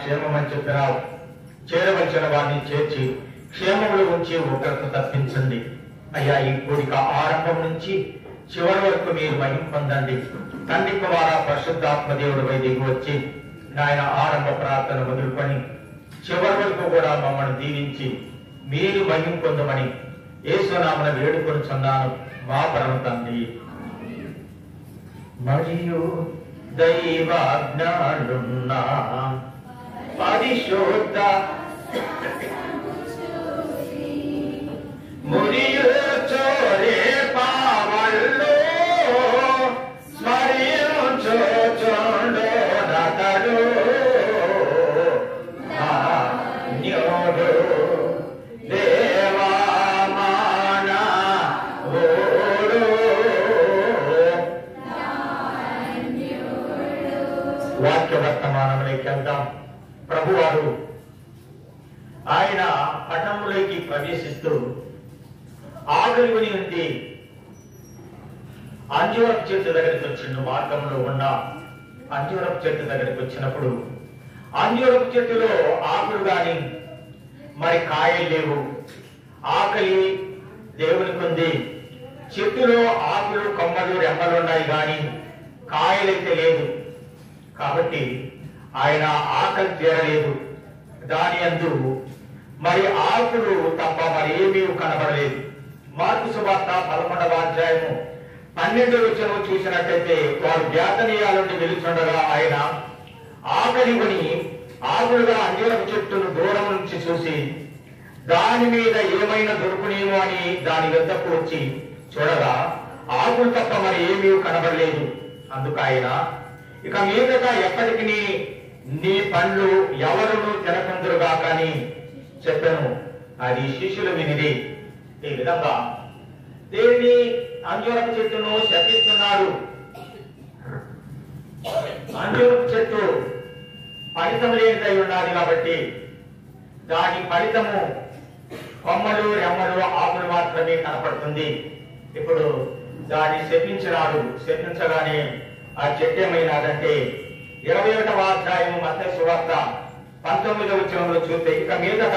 క్షేమమని చెప్పినావు. చేరవలసిన వారిని చేర్చి క్షేమములు ఉంచి ఉగ్రత తప్పించండి. అయ్యా, ఈ కోరిక ఆరంభం నుంచి చివరి వరకు మీరు మహిమ పొందండి. తండ్రి కుమార పరిశుద్ధాత్మ దేవుడు దిగి వచ్చి నాయన ఆరంభ ప్రార్థన మొదలుకొని చివరి వరకు కూడా మమ్మల్ని దీవించి మీరు మహిమ పొందమని యేసునామమున వేడుకొనుచున్నాను మా పరమ తండ్రి. మరియు దైవాజ్ఞానున్న పరిశుద్ధ మురియు చోరే పావల్లో స్మరించుచుండు నతడు న్యోడు దేవామాన ఓడు. వాక్య వర్తమానంలోకి వెళ్దాం. ప్రభువారు ఆయన పట్టణంలోకి ప్రవేశిస్తూ ఆకలిని ఉండి అంజూరపు చెట్టు దగ్గరికి వచ్చిండు. మార్గంలో ఉన్న అంజూరపు చెట్టు దగ్గరికి వచ్చినప్పుడు అంజూరపు చెట్టులో ఆకులు గాని మరి కాయలు లేవు. ఆకలి దేవునికి ఉంది. చెట్టులో ఆకులు కొమ్మలు రెమ్మలు ఉన్నాయి కానీ కాయలైతే లేదు. కాబట్టి ఆయన ఆకలి తీరలేదు. దాని యందు మరి ఆకులు తప్ప మరి ఏమీ కనబడలేదు. మార్కు సువార్త 11వ అధ్యాయము 12వ వచనం చూసినట్టయితే వారు బేతనియా నుండి వెలుచుండగా ఆయన ఆకలి కొని ఆకులుగా అంజూరపు చెట్టును దూరం నుంచి చూసి దాని మీద ఏమైనా దొరుకునేమో అని దాని వద్దకు వచ్చి చూడగా ఆకులు తప్ప మరి ఏమీ కనబడలేదు. అందుకు ఆయన ఇక మీదట ఎప్పటికీ నీ పండ్లు ఎవరును తినకుందురుగా కానీ చెప్పాను. అది శిష్యులు వినిది. ఈ విధంగా దేవుని అంజూరపు చెట్టును శపిస్తున్నాడు. అంజూరపు చెట్టు ఫలితం లేనిదై ఉన్నది కాబట్టి దాని ఫలితము కొమ్మలు రెమ్మలు ఆకులు మాత్రమే కనపడుతుంది. ఇప్పుడు దాన్ని శపించినాడు. శపించగానే ఆ చెట్టు ఏమైనాదంటే 21వ అధ్యాయము మత్తయి సువార్త 19వ వచనంలో చూస్తే ఇక మీదట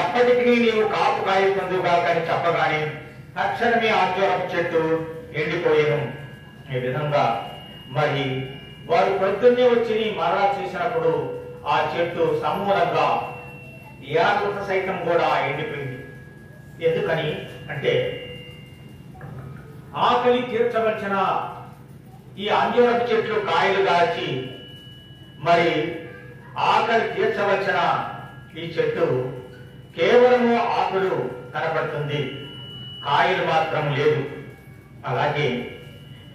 ఎప్పటికీ నీవు కాపు కాయకుందుగా కానీ చెప్పగానే తక్షణమే అంజూరపు చెట్టు ఎండిపోయేను. ఈ విధంగా మరి వారు పొద్దున్నే వచ్చి మరలా చూసినప్పుడు ఆ చెట్టు సమూలంగా యాకుత సైతం కూడా ఎండిపోయింది. ఎందుకని అంటే ఆకలి తీర్చవలసిన ఈ అంజూరపు చెట్లు కాయలు కాచి మరి ఆకలి తీర్చవలసిన ఈ చెట్టు కేవలము ఆకులు కనపడుతుంది, కాయలు మాత్రం లేదు. అలాగే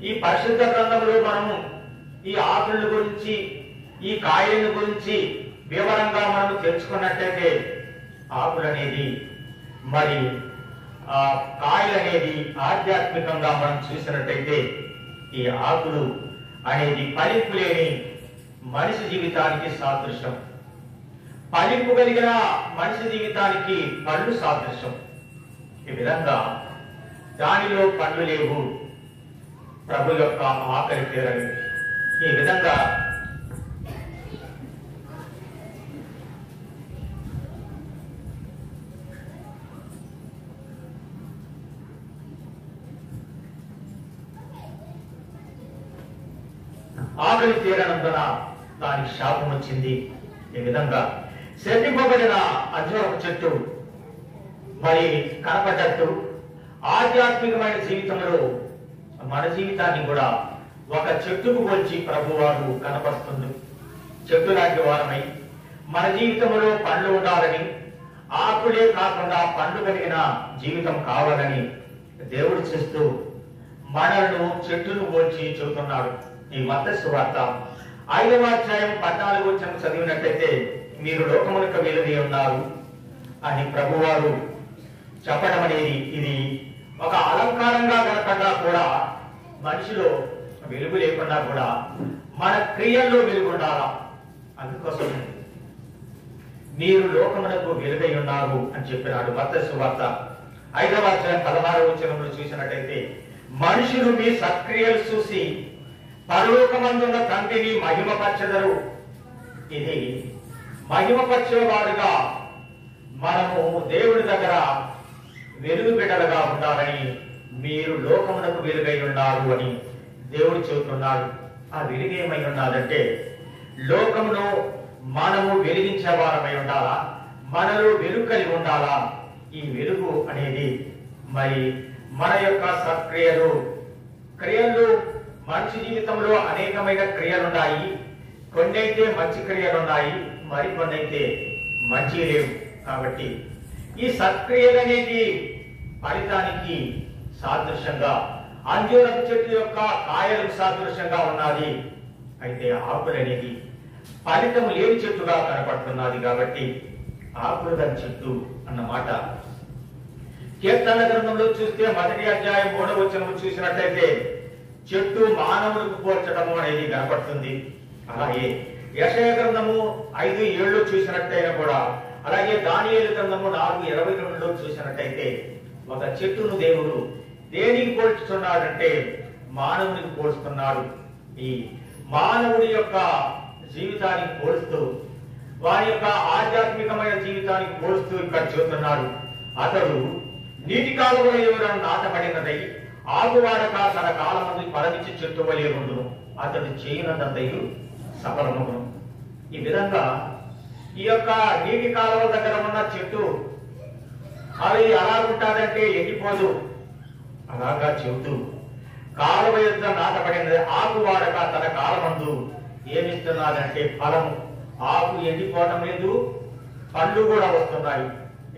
ఈ పరిశుద్ధ గ్రంథంలో మనము ఈ ఆకుల గురించి ఈ కాయల గురించి వివరంగా మనము తెలుసుకున్నట్టయితే ఆకులు అనేది మరి కాయలు అనేది ఆధ్యాత్మికంగా మనం చూసినట్టయితే ఈ ఆకులు అనేది ఫలింపు లేని మనిషి జీవితానికి సాదృశ్యం. ఫలింపు కలిగిన మనిషి జీవితానికి పళ్ళు సాదృశ్యం. ఈ విధంగా దానిలో పళ్ళు లేవు, ప్రభు యొక్క ఆకలి తీరని. ఈ విధంగా ఆకలి తీరనందున దానికి శాపం వచ్చింది. ఈ విధంగా శపింపబడిన అంజూరపు చెట్టు మరి కనపడ్డట్టు ఆధ్యాత్మికమైన జీవితంలో మన జీవితాన్ని కూడా ఒక చెట్టుకు పోల్చి ప్రభువారు కనపడుతుంది. చెట్టు లాంటి వారమై మన జీవితంలో పండ్లు ఉండాలని, ఆకులే కాకుండా పండ్లు కలిగిన జీవితం కావాలని దేవుడు చేస్తూ మనల్ని చెట్టును పోల్చి చెబుతున్నాడు. ఈ మత్తయి సువార్త 5వ అధ్యాయం 14వ వచనం చదివినట్లయితే మీరు లోకమునకు వెలుగై ఉన్నారు అని ప్రభువారు చెప్పడం అనేది ఇది ఒక అలంకారంగా కనకుండా కూడా మనిషిలో వెలుగు లేకుండా కూడా మన క్రియల్లో వెలుగు ఉండాలా. అందుకోసం మీరు లోకమునకు వెలుగై ఉన్నారు అని చెప్పినాడు. మత్తయి సువార్త 5వ అధ్యాయం 16వ వచనంలో చూసినట్టయితే మనుషులు మీ సత్క్రియలు చూసి పరలోకమందున్న తండ్రిని మహిమపరచెదరు. ఇది మహిమపరిచేవాడుగా మనము దేవుడి దగ్గర వెలుగు బిడ్డలుగా ఉండాలని, మీరు లోకమునకు వెలుగై ఉన్నారు అని దేవుడు చెబుతున్నాడు. ఆ వెలుగు ఏమై ఉన్నదంటే లోకమును మనము వెలిగించే వారమై ఉండాలా, మనలో వెలుగు కలిగి ఉండాలా. ఈ వెలుగు అనేది మరి మన యొక్క క్రియలు మనిషి జీవితంలో అనేకమైన క్రియలున్నాయి. కొన్ని అయితే మంచి క్రియలున్నాయి, మరికొన్ని అయితే మంచి లేవు. కాబట్టి ఈ సత్క్రియలనేది ఫలితానికి సాదృశ్యంగా, అంజూరపు చెట్టు యొక్క కాయలకు సాదృశ్యంగా ఉన్నది. అయితే ఆకులు అనేది ఫలితం లేని చెట్టుగా కనపడుతున్నది. కాబట్టి ఆకులు దాని చెట్టు అన్నమాట. కీర్తన గ్రంథంలో చూస్తే 1వ అధ్యాయం 3వ వచనం చూసినట్లయితే చెట్టు మానవులకు పోల్చడము అనేది కనపడుతుంది. అలాగే యెషయా గ్రంథము 5:7 చూసినట్టయినా కూడా, అలాగే దానియేలు గ్రంథము 4:22 చూసినట్టయితే ఒక చెట్టును దేవుడు దేనికి పోల్చుతున్నాడంటే మానవునికి పోల్చుతున్నాడు. ఈ మానవుడి యొక్క జీవితానికి పోలుస్తూ, వారి యొక్క ఆధ్యాత్మికమైన జీవితానికి పోలుస్తూ ఇక్కడ చూస్తున్నాడు. అతడు నీటి కాలువల ఎవరైనా నాటబడినదై ఆకువాడక తన కాలమందు పరమించి చెట్టు వలె ఉండును, అతడు చేయునదంతయు సఫలమగును. ఈ విధంగా ఈ యొక్క నీటి కాలువల దగ్గర ఉన్న చెట్టు అది ఎలాగుంటాదంటే ఎండిపోదు. అలాగా చెబుతూ కాలువ యొద్ద నాటబడినది ఆకువాడక తన కాలమందు ఏమిస్తున్నదంటే ఫలము. ఆకు ఎండిపోవటం లేదు, పండ్లు కూడా వస్తున్నాయి.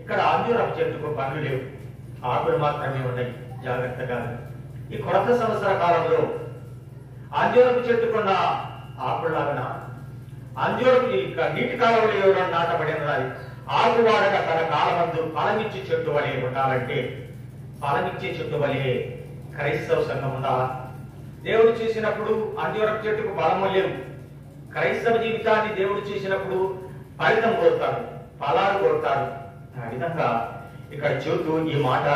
ఇక్కడ అంజూరపు చెట్టుకు పండ్లు లేవు, ఆకులు మాత్రమే ఉన్నాయి. జాగ్రత్తగా ఈ కొత్త సంవత్సర కాలంలో అంజూరపు చెట్టుకున్న ఆకులాగన అంజూరపు నీటి కాలంలో ఎవరైనా నాటబడినది ఆకువాడక తన కాలమందు ఫలమిచ్చి చెట్టు వలె ఉండాలంటే ఫలమిచ్చే చెట్టు వలె క్రైస్తవ సంఘం ఉండాలా. దేవుడు చూసినప్పుడు అంజూరపు చెట్టుకు ఫలము లేవు. క్రైస్తవ జీవితాన్ని దేవుడు చూసినప్పుడు ఫలితం కోరుతాడు, ఫలాలు కోరుతాడు. ఆ విధంగా ఇక్కడ చెబుతూ ఈ మాట,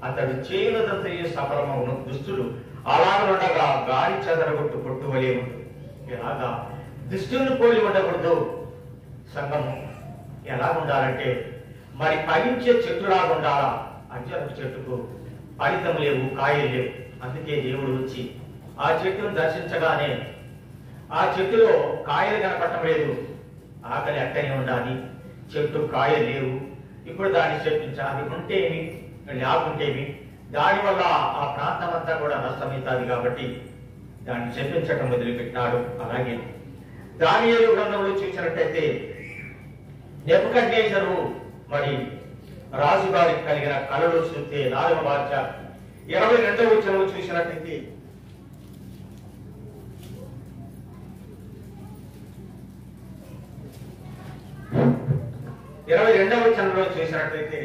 అతడు చేయునదంతయు సఫలమగును, దుష్టుడు అలాగనుండగా గాలి చెదరగొట్టు కొట్టువలే ఉండు. ఎలాగా దుష్టుని పోలి ఉండకూడదు. సంఘము ఎలా ఉండాలంటే మరి ఫలించే చెట్టులాగా ఉండాలా. అంజూరపు చెట్టుకు ఫలితం లేవు, కాయలు లేవు. అందుకే దేవుడు వచ్చి ఆ చెట్టును దర్శించగానే ఆ చెట్టులో కాయలు కనపడటం లేదు, ఆకలి అట్టనే ఉండాలి, చెట్టు కాయలు లేవు. ఇప్పుడు దాన్ని చెప్పించాలి, ఉంటేమి లేకుంటేమి, దానివల్ల ఆ ప్రాంతం అంతా కూడా నష్టమవుతుంది. కాబట్టి దాన్ని చెప్పించటం మొదలుపెట్టినాడు. అలాగే దానియేలు గ్రంథంలో చూసినట్టయితే నెబుకద్నెజరు మరి రాజుగారికి కలిగిన కళలు చూస్తే 4వ అధ్యాయం 22వ వచనంలో చూసినట్టయితే 22వ వచనంలో చూసినట్లయితే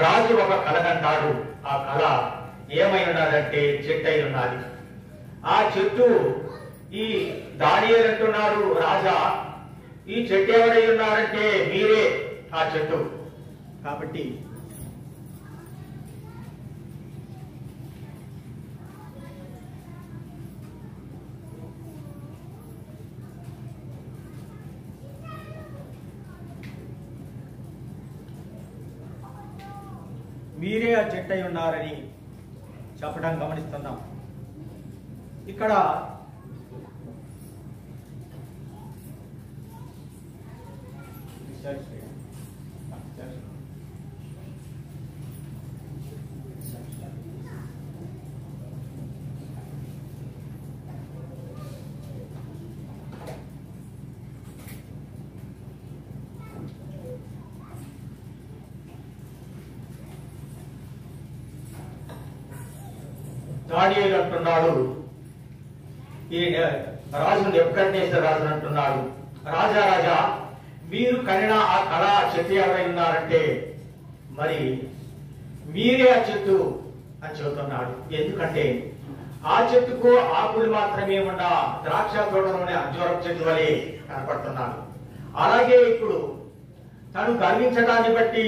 రాజు ఒక కళ కంటాడు. ఆ కళ ఏమై ఉన్నదంటే చెట్టు అయి ఉన్నది. ఆ చెట్టు ఈ దానియేలు అంటున్నాడు, రాజా ఈ చెట్టు ఎవడై ఉన్నారంటే మీరే ఆ చెట్టు. కాబట్టి మీరే ఆ చెట్టు అయి ఉన్నారని చెప్పడం గమనిస్తున్నాం. ఇక్కడ దానియేలు అంటున్నాడు, ఈ రాజు నెబుకద్నెజరు రాజు అంటున్నాడు, రాజా రాజా మీరు కనిన ఆ కళ చెట్టు ఎవరై ఉన్నారంటే మరి మీరే ఆ చెట్టు అని చెబుతున్నాడు. ఎందుకంటే ఆ చెట్టుకు ఆకులు మాత్రమే ఉన్న ద్రాక్ష తోటలోనే అంజూరపు చెట్టు వలె కనపడుతున్నాడు. అలాగే ఇప్పుడు తను గర్వించడాన్ని బట్టి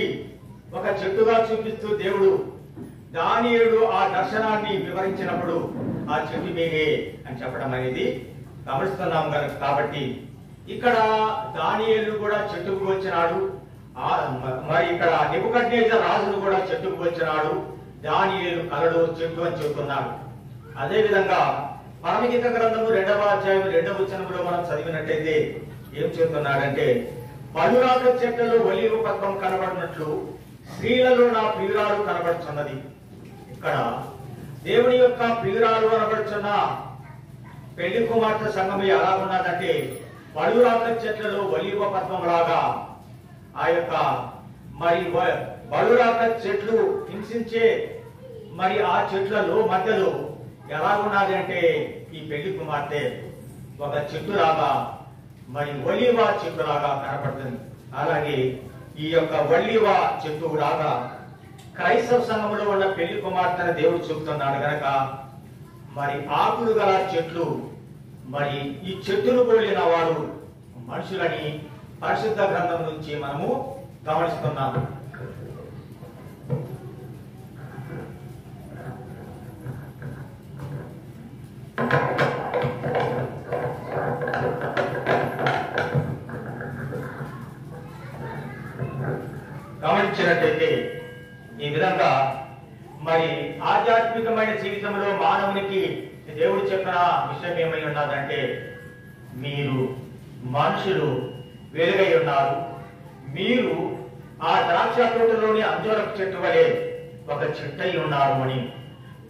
ఒక చెట్టుగా చూపిస్తూ దేవుడు దానియేలు ఆ దర్శనాన్ని వివరించినప్పుడు ఆ చెట్టు మీరే అని చెప్పడం అనేది గమనిస్తున్నాం కనుక. కాబట్టి ఇక్కడ దానియేలు కూడా చెట్టుకు వచ్చినాడు. మరి ఇక్కడ నెబుకద్నెజర్ రాజును కూడా చెట్టుకు వచ్చినాడు. దానియేలు కలడు చెట్టు అని చెబుతున్నాడు. అదే విధంగా పరమగీత గ్రంథము 2వ అధ్యాయం 2వ వచనంలో మనం చదివినట్టయితే ఏం చెబుతున్నాడంటే, పలురాక చెట్లలో ఒలీవ పత్రం కనబడినట్లు స్త్రీలలో నా ప్రియురాలు కనబడుచున్నది. ఇక్కడ దేవుని యొక్క ప్రియురాలు కనబడుచున్న పెళ్లి కుమార్తె సంఘం ఎలా ఉన్నదంటే, పలురాక చెట్లలో ఒలీవ పత్రం లాగా ఆ యొక్క మరి బలురాక చెట్లు హింసించే మరి ఆ చెట్లలో మధ్యలో ఎలా ఉన్నది అంటే ఈ పెళ్లి కుమార్తె ఒక చెట్టులాగా మరి ఒలీవ చెట్టులాగా కనపడుతుంది. అలాగే ఈ యొక్క ఒలీవ చెట్టు లాగా క్రైస్తవ సంఘంలో ఉన్న పెళ్లి కుమార్తెను దేవుడు చూపుతున్నాడు గనక మరి ఆకులు గల చెట్లు మరి ఈ చెట్టును పోలిన వారు మనుషులని పరిశుద్ధ గ్రంథం నుంచి మనము గమనిస్తున్నాము. గమనించినట్టయితే ఈ విధంగా మరి ఆధ్యాత్మికమైన జీవితంలో మానవునికి దేవుడు చెప్పిన విషయం ఏమై ఉన్నదంటే, మీరు మనుషులు వెలుగై ఉన్నారు, మీరు ఆ ద్రాక్ష తోటలోని అంజూరపు చెట్టు వలె ఒక చెట్టై ఉన్నారు అని,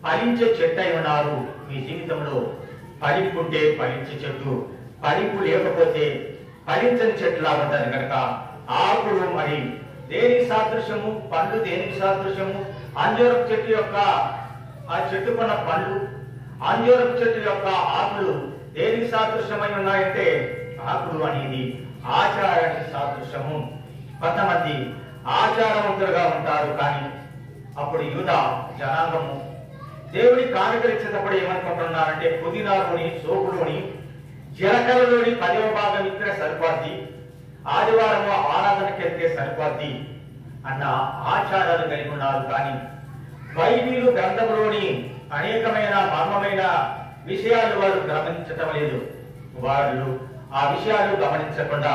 ఫలించే చెట్టై ఉన్నారు. మీ జీవితంలో ఫలింపుంటే ఫలించే చెట్టు, ఫలింపు లేకపోతే ఫలించని చెట్టులా ఉంటుంది కనుక ఆకులు మరి దేనికి సాదృశ్యము, పండ్లు దేనికి సాదృశ్యము, అంజూరపు చెట్టు యొక్క ఆ చెట్టుకున్న పండ్లు, అంజూరపు చెట్టు యొక్క ఆకులు దేనికి సాదృశ్యమై ఉన్నాయంటే, ఆకులు అనేది ఆచారానికి సాదృశ్యము. కొంతమంది ఆచారవంతులుగా ఉంటారు, కానీ అప్పుడు యూదా జనాంగము దేవుడి కానుకలు ఇచ్చేటప్పుడు ఏమనుకుంటున్నారంటే, పుదీనాలోని సోపులోని జీలకర్రలోని 10వ భాగం ఇస్తే సరిపోద్ది, ఆదివారము ఆరాధనకి వెళ్తే సరిపోద్ది అన్న ఆచారాలు కలిగి ఉన్నారు. కానీ బైబిలు గ్రంథంలోని అనేకమైన మర్మమైన విషయాలు వారు గమనించటం లేదు. వాళ్ళు ఆ విషయాలు గమనించకుండా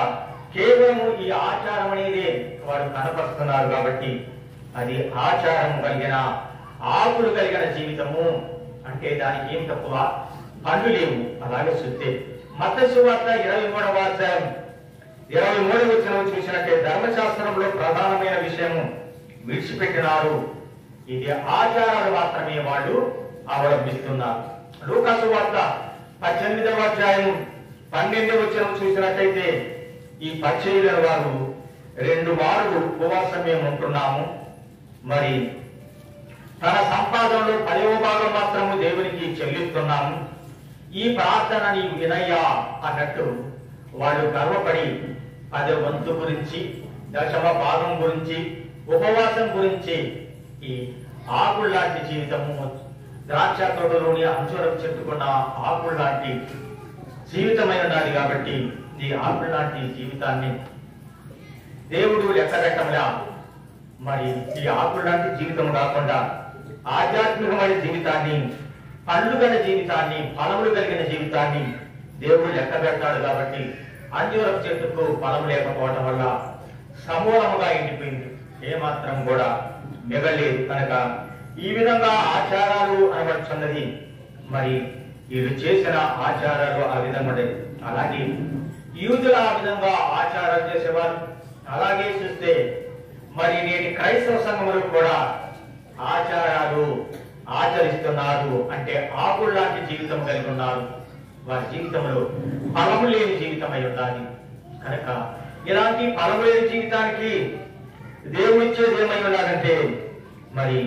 కేవలము ఈ ఆచారం అనేది వారు కనపరుస్తున్నారు. కాబట్టి అది ఆచారం కలిగిన ఆకులు కలిగిన జీవితము అంటే దానికి ఏం తక్కువ, పండ్లు లేవు. అలాగే చూస్తే మత్తయి సువార్త 23వ అధ్యాయం 23వ వచనం చూసినట్టే ధర్మశాస్త్రంలో ప్రధానమైన విషయము విడిచిపెట్టినారు. ఇది ఆచారాలు మాత్రమే వాళ్ళు అవలంబిస్తున్నారు. లూకా సువార్త 18వ అధ్యాయం 12వ వచనం చూసినట్టయితే ఈ పరిచయులైన వారు 2 మార్లు ఉపవాసం మేము ఉంటున్నాము, మరి తన సంపాదనలో 10వ భాగం మాత్రము దేవునికి చెల్లిస్తున్నాము, ఈ ప్రార్థన నీవు వినయ్యా అన్నట్టు వాళ్ళు గర్వపడి 10వ వంతు గురించి, 10వ భాగం గురించి, ఉపవాసం గురించి, ఈ ఆకుల్లాంటి జీవితము, ద్రాక్ష తోటలోని అంజూరపు చెట్టుకున్న ఆకుల్లాంటి జీవితమై ఉన్నది. కాబట్టి ఈ ఆకుల్లాంటి జీవితాన్ని దేవుడు లెక్కబెట్టంలా. మరి ఈ ఆకుల్లాంటి జీవితం కాకుండా ఆధ్యాత్మికమైన జీవితాన్ని, పండ్లు కలిగిన జీవితాన్ని, ఫలములు కలిగిన జీవితాన్ని దేవుడు లెక్క పెడతాడు. కాబట్టి అంజూరపు చెట్టుకు ఫలం లేకపోవడం వల్ల సమూలముగా ఎండిపోయింది, ఏమాత్రం కూడా మిగలేదు. కనుక ఈ విధంగా ఆచారాలు అనబడుచున్నది. మరి వీళ్ళు చేసిన ఆచారాలు ఆ విధంగా ఉండేవి. అలాగే యూదులు ఆ విధంగా ఆచారాలు చేసేవారు. అలాగే చూస్తే మరి నేటి క్రైస్తవ సంఘములు కూడా ఆచారాలు ఆచరిస్తున్నారు. అంటే ఆకుల్లాంటి జీవితం కలిగి ఉన్నారు. వారి జీవితంలో ఫలము లేని జీవితం అయి ఉండాలి. కనుక ఇలాంటి ఫలము లేని జీవితానికి దేవుడిచ్చేది ఏమై ఉన్నాడంటే, మరి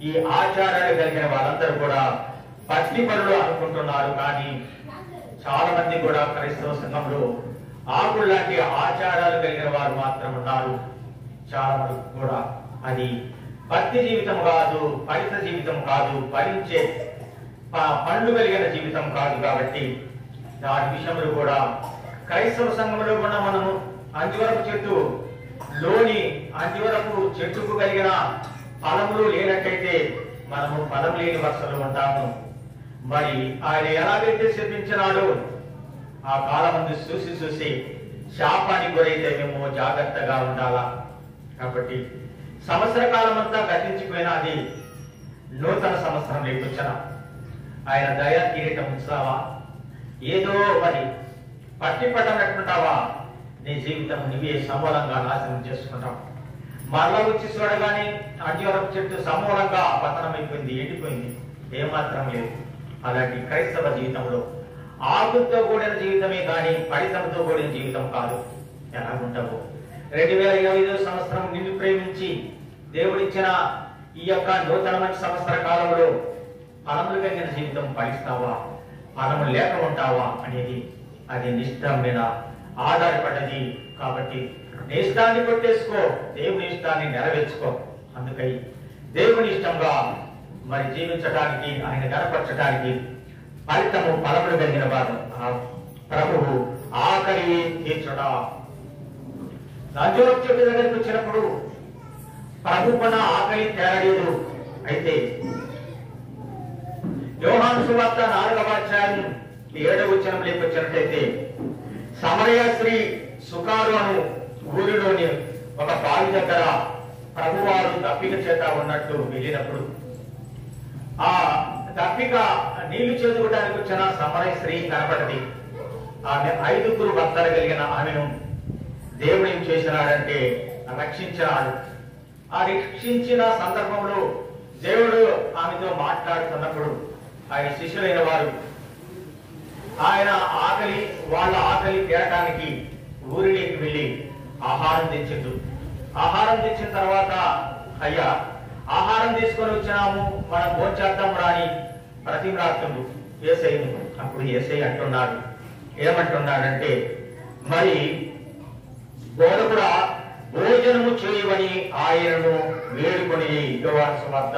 ఈ ఆచారాలు కలిగిన వాళ్ళందరూ కూడా భక్తి పనులు అనుకుంటున్నారు. కానీ చాలా మంది కూడా క్రైస్తవ సంఘంలో ఆకుల్లాంటి ఆచారాలు కలిగిన వారు మాత్రం ఉన్నారు. చాలా మంది కూడా అది భక్తి జీవితం కాదు, ఫలిత జీవితం కాదు, ఫలించే పండ్లు కలిగిన జీవితం కాదు. కాబట్టి దాని విషయంలో కూడా క్రైస్తవ సంఘంలో కూడా మనము అంజూరపు చెట్టు లోని అంజూరపు చెట్టుకు కలిగిన ఫలములు లేనట్టయితే మనము ఫలం లేని వర్షాలు ఉంటాము. మరి ఆయన ఎలాగైతే శపించినాడో ఆ కాలమందు చూసి శాపానికి గురైతే మేము జాగ్రత్తగా ఉండాలా. కాబట్టి సంవత్సర కాలం అంతా గతించిపోయినా అది నూతన సంవత్సరం లేకొచ్చిన ఆయన దయా కిరీటం ఉంచావా? ఏదో మరి పట్టనట్టుంటావా? నీ జీవితం నువ్వే సమూలంగా నాశనం చేసుకుంటాం. మరలా వచ్చి చూడగానే అంజూరపు చెట్టు సమూలంగా పతనమైపోయింది, ఎండిపోయింది, ఏమాత్రం లేదు. అలాంటి క్రైస్తవ జీవితంలో ఆకులతో కూడిన జీవితమే కానీ ఫలితంతో కూడిన జీవితం కాదు. ఎలాగుంటావు? 2025 సంవత్సరం నిన్ను ప్రేమించి దేవుడిచ్చిన ఈ యొక్క నూతనమైన సంవత్సర కాలంలో ఫలములు కలిగిన జీవితం ఫలిస్తావా, ఫలము లేక ఉంటావా అనేది అది నిష్ఠ మీద ఆధారపడ్డది. కాబట్టి నీ ఇష్టాన్ని కొట్టేసుకో, దేవుని ఇష్టాన్ని నెరవేర్చుకో. అందుకై దేవుని ఇష్టంగా మరి జీవించడానికి, ఆయన గనపరచడానికి ఫలితము ఫలములు కలిగిన వారు ప్రభువు ఆకలి తీర్చుట. అంజూరపు చెట్టు దగ్గరికి వచ్చినప్పుడు ప్రభు కొన్న ఆకలి తేరలేదు. అయితే యోహాను సువార్త 4వ అధ్యాయం 7వ వచనంలోకి వచ్చినట్లయితే సమరయ స్త్రీ సుకారు అను ఊరిలోని ఒక బావి దగ్గర ప్రభువారు దప్పిక చేత ఉన్నట్టు వెళ్ళినప్పుడు ఆ దప్పిక నీళ్లు చేదుకోవడానికి వచ్చిన సమరయ స్త్రీ కనపడింది. ఆమె 5 భర్తలు కలిగిన ఆమెను దేవుడు ఏం చేసినాడంటే రక్షించినాడు. ఆ రక్షించిన సందర్భంలో దేవుడు ఆమెతో మాట్లాడుతున్నప్పుడు ఆయన శిష్యులైన వారు వాళ్ళ ఆకలి తీరటానికి ఊరిలోకి వెళ్ళి ఆహారం తెచ్చిండు. ఆహారం తెచ్చిన తర్వాత అయ్యా ఆహారం తీసుకొని వచ్చినాము, మనం భోంచేద్దాం రాని ప్రతిమ్రాత్రుడు యేసయ్యను. అప్పుడు యేసయ్య అంటున్నాడు, ఏమంటున్నాడంటే మరి బోధకుడా భోజనము చేయవని ఆయనను వేడుకొని యోహాను సువార్త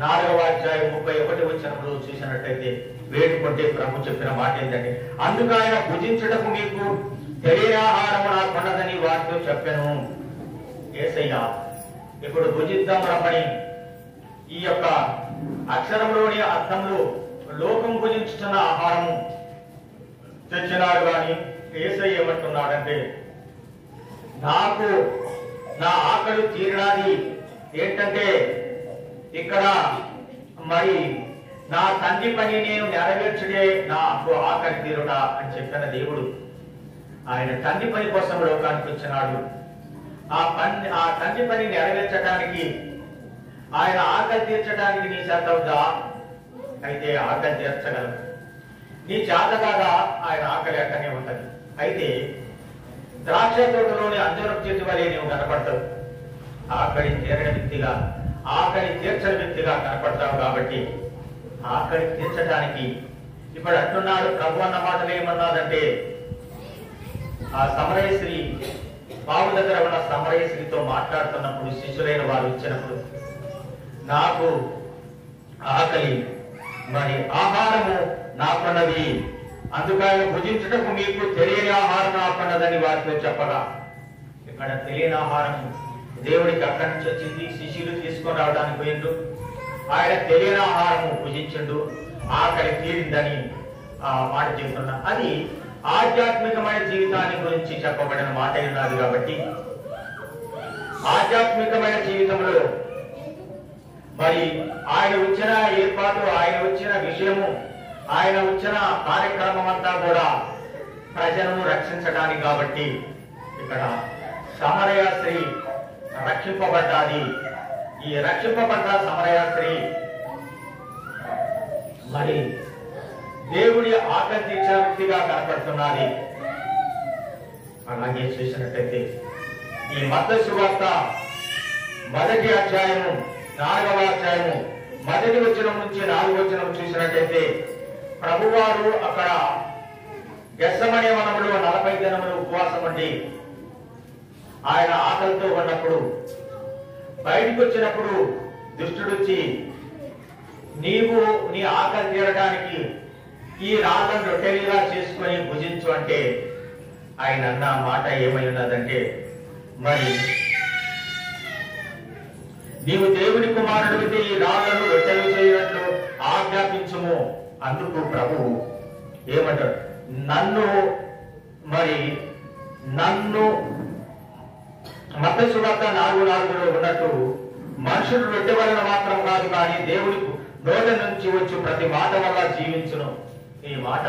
4వ అధ్యాయం 31వ వచనంలో చూసినట్టయితే వేడుకుంటే ప్రభు చెప్పిన మాట ఏంటంటే అందుకు ఆయన భుజించటకు మీకు తెలియని ఆహారము నాకు ఉన్నదని వారితో చెప్పాను. యేసయ్య ఇప్పుడు భుజిద్దాం రమ్మని ఈ యొక్క అక్షరంలోని అర్థంలో లోకం భుజించుతున్న ఆహారము తెచ్చినాడు. కానీ యేసయ్య ఏమంటున్నాడంటే నాకు నా ఆకలి తీరినాది. ఏంటంటే ఇక్కడ మరి నా తండ్రి పని నేను నెరవేర్చుడే నాకు ఆకలి తీరుట అని చెప్పిన దేవుడు ఆయన తండ్రి పని కోసం లోకానికి వచ్చినాడు. ఆ తండ్రి పని నెరవేర్చడానికి, ఆయన ఆకలి తీర్చడానికి నీ చేత అవుదా? అయితే ఆకలి తీర్చగలవు. నీ చేత కాదా? ఆయన ఆకలి అక్కనే ఉంటది. అయితే ద్రాక్ష తోటలోని అంజూరపు చెట్టు వలె నీవు కనపడతావు. ఆకలి తీరని వ్యక్తిగా, ఆకలి తీర్చని వ్యక్తిగా కనపడతావు. కాబట్టి ఆకలి తీర్చడానికి ఇప్పుడు అంటున్నాడు ప్రభు అన్న మాటలు ఏమన్నాదంటే ఆ సమరయ స్త్రీ బావు దగ్గర ఉన్న సమరయ స్త్రీతో మాట్లాడుతున్నప్పుడు శిష్యులైన వారు ఇచ్చినప్పుడు నాకు ఆకలి, మరి ఆహారము నాకున్నది, అందుకని భుజించటకు మీకు తెలియని ఆహారం నాకున్నదని వారితో చెప్పగా ఇక్కడ తెలియని ఆహారం దేవుడికి అక్కడి నుంచి వచ్చింది. శిష్యులు తీసుకొని రావడానికి పోయిండు. ఆయన తెలియని ఆహారము భుజించిండు, ఆకలి తీరిందని ఆ మాట చెబుతున్నా. అది ఆధ్యాత్మికమైన జీవితాన్ని గురించి చెప్పబడిన మాట ఉన్నది. కాబట్టి ఆధ్యాత్మికమైన జీవితంలో మరి ఆయన వచ్చిన ఏర్పాటు, ఆయన వచ్చిన విషయము, ఆయన వచ్చిన కార్యక్రమం అంతా కూడా ప్రజలను రక్షించడానికి. కాబట్టి ఇక్కడ సమరయ స్త్రీ రక్షింపబడ్డాది. ఈ రక్షింపబడ్డ సమరయ స్త్రీ మరి దేవుడి ఆకలి తీర్చే వ్యక్తిగా కనపడుతున్నది. అలాగే చూసినట్టయితే ఈ మత్తయి సువార్త 1వ అధ్యాయము 4వ అధ్యాయము 1వ వచనం నుంచి 4వ వచనం చూసినట్టయితే ప్రభువారు అక్కడ గెత్సెమనే వనంలో 40 దినములు ఉపవాసం ఉండి ఆయన ఆకలితో ఉన్నప్పుడు బయటికి వచ్చినప్పుడు దుష్టుడు వచ్చి నీవు నీ ఆకలి తీరడానికి ఈ రాళ్ళను రొట్టెలుగా చేసుకొని భుజించు అంటే ఆయన అన్న మాట ఏమై ఉన్నదంటే మరి నీవు దేవుని కుమారుడికి ఈ రాళ్లను రొట్టెలు చేయనట్లు ఆజ్ఞాపించుము. అందుకు ప్రభువు ఏమంటాడు, నన్ను మత్తయి సువార్త 4:4లో ఉన్నట్టు మనుషుడు రొట్టె వలన మాత్రం కాదు కానీ దేవుడి నోటి నుంచి వచ్చి ప్రతి మాట వల్ల జీవించును. ఈ మాట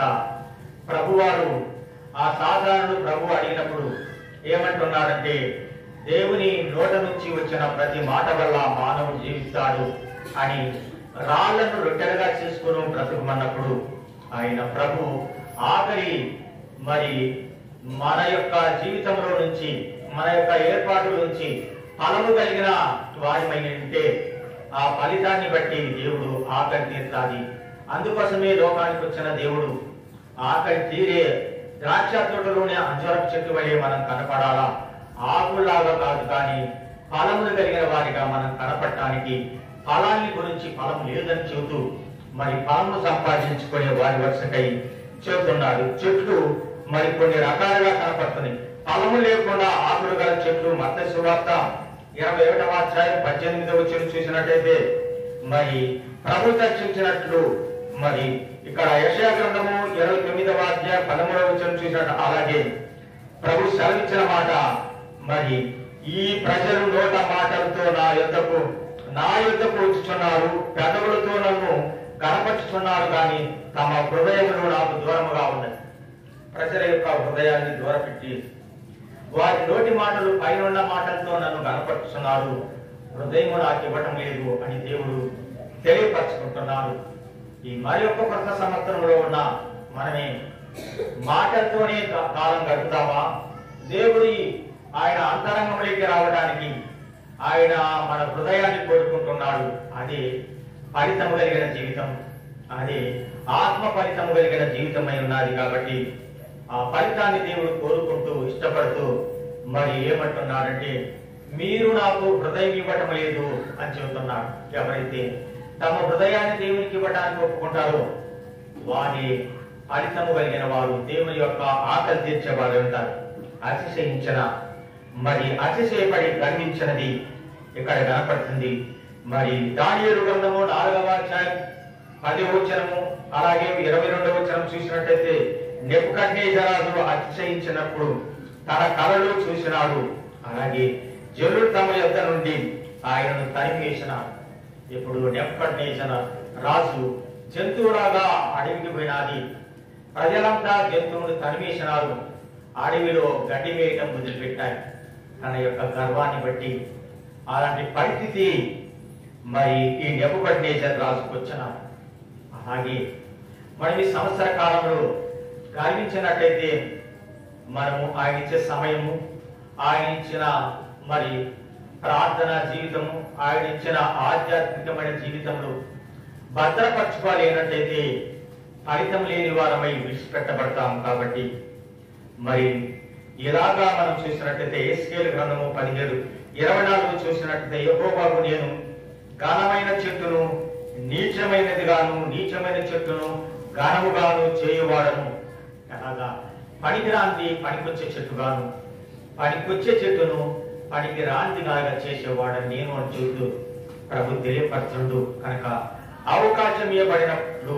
ప్రభువారు ఆ సాధారణుడు ప్రభు అడిగినప్పుడు ఏమంటున్నారంటే, దేవుని నోట నుంచి వచ్చిన ప్రతి మాట వల్ల మానవుడు జీవిస్తాడు అని రాళ్లను రొట్టెలుగా చేసుకుని బ్రతుకమన్నప్పుడు ఆయన ప్రభు ఆఖరి మన యొక్క జీవితంలో నుంచి, మన యొక్క ఏర్పాటు నుంచి ఫలము కలిగిన వారిమై ఉంటే ఆ ఫలితాన్ని బట్టి దేవుడు ఆకలి తీర్చాలి. అందుకోసమే లోకానికి వచ్చిన దేవుడు ఆకలి తీరే ద్రాక్ష తోటలోనే అంజూరపు చెట్టు వలె మనం కనపడాలా, ఆకుల్లాగా కాదు కానీ ఫలములు కలిగిన వారిగా మనం కనపడటానికి ఫలాన్ని గురించి ఫలం లేదని చెబుతూ ఫలమును సంపాదించుకునే వారి వరుసకై చెబుతున్నాడు. చెట్లు కొన్ని రకాలుగా కనపడుతున్నాయి. ఫలము లేకుండా ఆకులు గల చెట్లు మత్తయి సువార్త 21వ అధ్యాయం 18వ వచనం చూసినట్టయితే ప్రభు చర్చించినట్లు ఇక్కడ యెషయా గ్రంథము 29వ అధ్యాయం 13వ వచనం చూసినట్టు అలాగే ప్రభు సెలవిచ్చిన మాట, ఈ ప్రజలు నోట మాటలతో నా యొద్దకు వచ్చుచున్నారు, పెదవులతో నన్ను కనపరుచుచున్నారు కానీ తమ హృదయములు నాకు దూరముగా ఉన్నాయి. ప్రజల యొక్క హృదయాన్ని దూరపెట్టి వారి నోటి మాటలు పైన మాటలతో నన్ను కనపరుచుతున్నారు, హృదయము నాకు ఇవ్వటం లేదు అని దేవుడు తెలియపరచుకుంటున్నారు. ఈ మరి యొక్క కొత్త సంవత్సరంలో ఉన్న మనమే మాటలతోనే కాలం గడుపుతామా? దేవుడి ఆయన అంతరంగంలోకి రావడానికి ఆయన మన హృదయాన్ని కోరుకుంటున్నాడు. అదే ఫలితము కలిగిన జీవితం, అదే ఆత్మ ఫలితము కలిగిన జీవితమై ఉన్నది. కాబట్టి ఆ ఫలితాన్ని దేవుడు కోరుకుంటూ ఇష్టపడుతూ ఏమంటున్నాడంటే, మీరు నాకు హృదయం ఇవ్వటం లేదు అని చెబుతున్నాడు. ఎవరైతే తమ హృదయాన్ని దేవునికి ఇవ్వడానికి ఒప్పుకుంటారో వారి ఫలితము కలిగిన వారు, దేవుని యొక్క ఆకలి తీర్చేవారు ఉంటారు. అతిశయపడి గర్వించినది ఇక్కడ కనపడుతుంది. దానియేలు గ్రంథము 4వ అధ్యాయం 10వ వచనము అలాగే 22వ వచనం చూసినట్టయితే, నెబుకద్నెజరు అతిశయించినప్పుడు తన కలలో చూసినాడు, అలాగే జనులు తమ యొద్ద నుండి ఆయనను తరిమేసినారు. ఇప్పుడు నెబుకద్నెజరు రాజు జంతువులాగా అడవికి పోయినది. ప్రజలంతా జంతువును తరిమేసినారు, అడవిలో గడ్డి వేయటం మొదలుపెట్టాయి. తన యొక్క గర్వాన్ని బట్టి అలాంటి పరిస్థితి ఈ నెబుకద్నెజరు రాజుకు వచ్చినారు. అలాగే ఈ సంవత్సర కాలంలో గర్వించినట్లయితే మనము ఆయన ఇచ్చే సమయము, ఆయన ఇచ్చిన ప్రార్థన జీవితము, ఆయన ఇచ్చిన ఆధ్యాత్మికమైన జీవితంలో భద్రపరచుకోలేనట్లయితే ఫలితం లేని వారమై విడిచిపెట్టబడతాం. కాబట్టి ఇలాగా మనం చూసినట్లయితే యెహెజ్కేలు గ్రంథము 17:24 చూసినట్లయితే, యెహోవాకు నేను ఘనమైన చెట్టును నీచమైన చెట్టును ఘనముగాను చేయువాడను. అలాగా పనికిరాంతి పనికొచ్చే చెట్టుగాను, పనికొచ్చే చెట్టును పనికిరాంతిగా చేసేవాడని నేను అని చెబుతూ ప్రభు తెలియపరచుడు. కనుక అవకాశం ఇవ్వబడినప్పుడు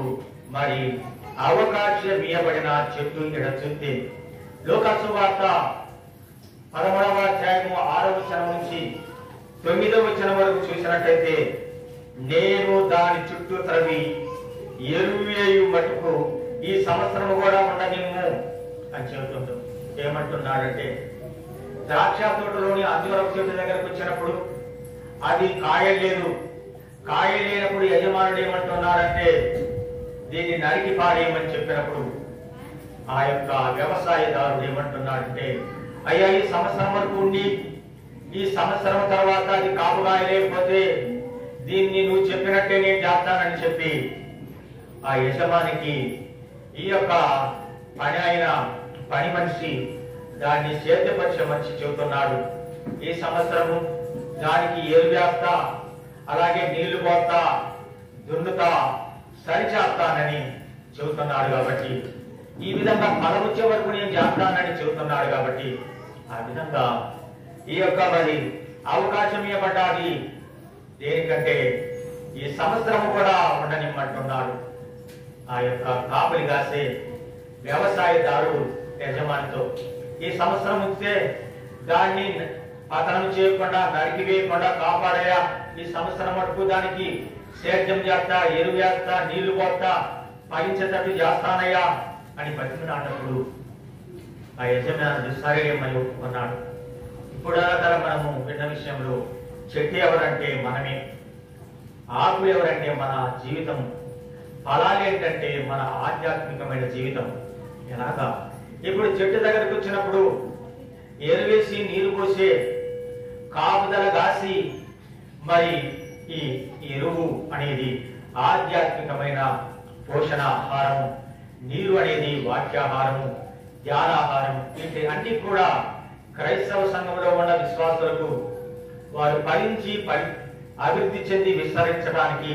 అవకాశం ఇవ్వబడిన చెట్టు ఇక్కడ చూస్తే లోకాసు వార్త 13వ అధ్యాయము 6వ వచనం నుంచి 9వ వచనం వరకు చూసినట్టయితే, నేను దాని చుట్టూ త్రవి ఎరువేయు మటుకు ఈ సంవత్సరం కూడా ఉండనిమ్ము అని చెబుతుంటాం. ఏమంటున్నాడంటే, ద్రాక్ష తోటలోని అంజూరపు చెట్టు దగ్గరకు వచ్చినప్పుడు అది కాయలేదు. కాయలేనప్పుడు యజమానుడు ఏమంటున్నాడంటే, దీన్ని నరికి పారేయమని చెప్పినప్పుడు ఆ యొక్క వ్యవసాయదారుడు ఏమంటున్నాడంటే, అయ్యా ఈ సంవత్సరం వరకు ఉండి ఈ సంవత్సరం తర్వాత అది కాపుగా లేకపోతే దీన్ని నువ్వు చెప్పినట్టే నేను చేస్తానని చెప్పి ఆ యజమానికి ఈ యొక్క పని మనిషి దాన్ని సేద్యపరిచే మనిషి చెబుతున్నాడు, ఈ సంవత్సరము దానికి ఏరు వేస్తా, అలాగే నీళ్లు పోస్తా, దున్నుతా, సరిచేస్తానని చెబుతున్నాడు. కాబట్టి ఈ విధంగా ఫలం వచ్చే వరకు నేను చేస్తానని చెబుతున్నాడు. కాబట్టి ఆ విధంగా ఈ యొక్క అవకాశం ఇవ్వబడ్డాది దేనికంటే ఈ సంవత్సరం కూడా ఉండనిమ్మంటున్నాడు. ఆ యొక్క కాపులి కాసే వ్యవసాయదారుడు యజమానితో ఈ సంవత్సరం వస్తే దాన్ని పతనం చేయకుండా నరికివేయకుండా కాపాడయా, ఈ సంవత్సరం మటుకు దానికి సేద్యం చేస్తా, ఎరువు వేస్తా, నీళ్లు పోస్తా, ఫలించేటట్టు చేస్తానయ్యా అని బతికినాడప్పుడు ఆ యజమానుడు సరే అని ఒప్పుకున్నాడు. ఇప్పుడు మనము విన్న విషయంలో చెట్టు ఎవరంటే మనమే, ఆకు ఎవరంటే మన జీవితం, ఫలాలు ఏంటంటే మన ఆధ్యాత్మికమైన జీవితం. ఎలాగా ఇప్పుడు చెట్టు దగ్గరకు వచ్చినప్పుడు ఎరువేసి నీరు పోసే కాపుదల కాసి మరి ఈ ఎరువు అనేది ఆధ్యాత్మికమైన పోషణ ఆహారము, నీరు అనేది వాక్యాహారము, ధ్యానాహారం. వీటి అన్ని కూడా క్రైస్తవ సంఘంలో ఉన్న విశ్వాసులకు వారు ఫలించి అభివృద్ధి చెంది విస్తరించడానికి